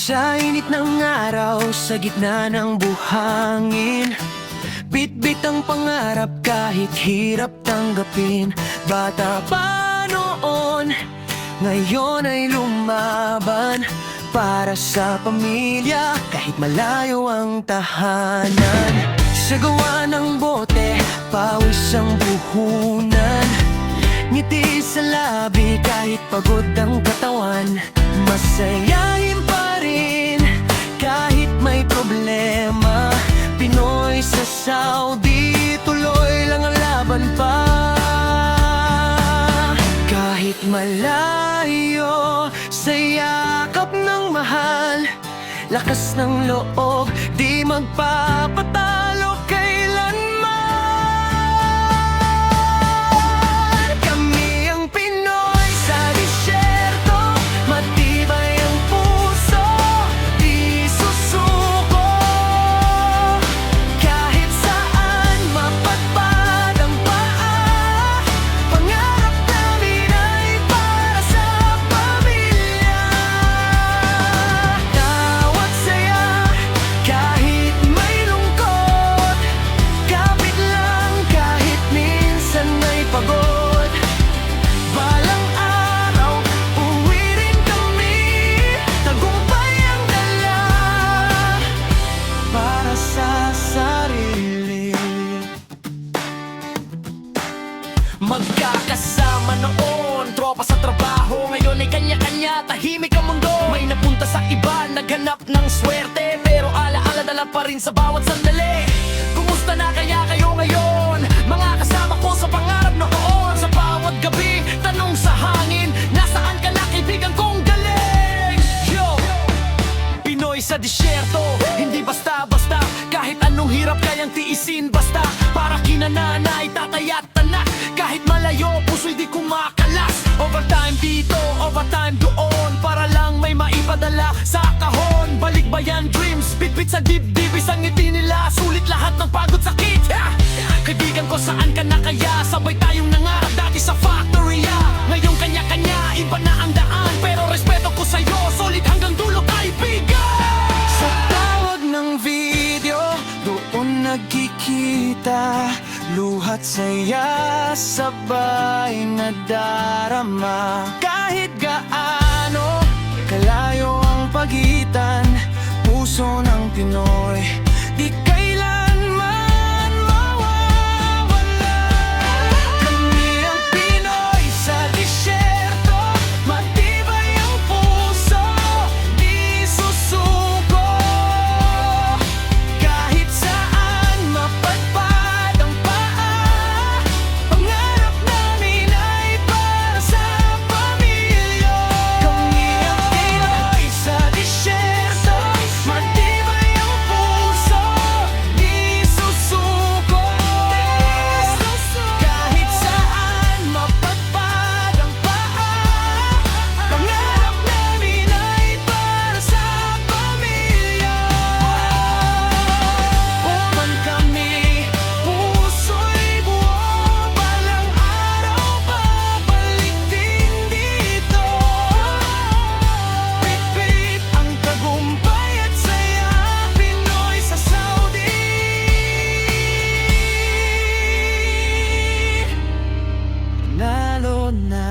Sa init ng araw, sa gitna ng buhangin, bitbit ang pangarap kahit hirap tanggapin. Bata pa noon, ngayon ay lumaban para sa pamilya kahit malayo ang tahanan. Sa gawa ng bote, pawis ang buhunan, ngiti sa labi kahit pagod ang katawan. Masayahin pa rin kahit may problema. Pinoy sa Saudi, tuloy lang ang laban pa. Kahit malayo sa yakap ng mahal, lakas ng loob, di magpapatalo kailanman. Kami ang Pinoy sa disyerto, matibay ang puso, di susuko. Kahit saan mapagpad ang paa, pangarap namin ay para sa pamilya. Tawat saya, kahit may lungkot, kapit lang kahit minsan may pagod. Balang araw, uwi rin kami, tagumpay ang dala para sa sarili. Magkakasama noon, tropa sa trabaho, ngayon ay kanya-kanya, tahimik ang mundo. May napunta sa iba, naghanap ng swerte, pero alaala dala pa rin sa bawat sandali. Kumusta na kaya kayo ngayon? Mga kasama ko sa pangarap noon, sa bawat gabi, tanong sa hangin, nasaan ka na kaibigan kong galing? Yo! Pinoy sa disyerto, hindi basta-basta, kahit anong hirap kayang tiisin basta. Para kina nanay, tatay at anak, kahit malayo, puso'y di kumakalas. Overtime dito, overtime doon, para lang may maipadala sa kahon. Balikbayan dreams, bitbit sa dibdib, isang ngiti nila, sulit lahat ng pagod sakit. Kaibigan ko, saan ka na kaya? Sabay tayong nangarap dati sa factory. Ngayon kanya-kanya, iba na ang daan, pero respeto ko sa'yo, solid hanggang dulo kaibigan. Sa tawag ng video, doon nagkikita, luhat saya sabay nadarama. Kahit gaano kalayo ang pagitan, puso ng Pinoy di kailanman mawawala. Kami ang Pinoy sa disyerto, matibay ang puso, di susuko. Kahit saan mapadpad ang paa, pangarap namin ay para sa pamilya. Kami ang Pinoy sa disyerto, matibay ang puso, di susuko. Kahit saan mapadpad ang paa, pangarap namin ay para sa pamilya. Uman kami, puso'y buo, balang araw babalik din dito. Pipit ang tagumpay at saya, Pinoy sa Saudi. Nalo na.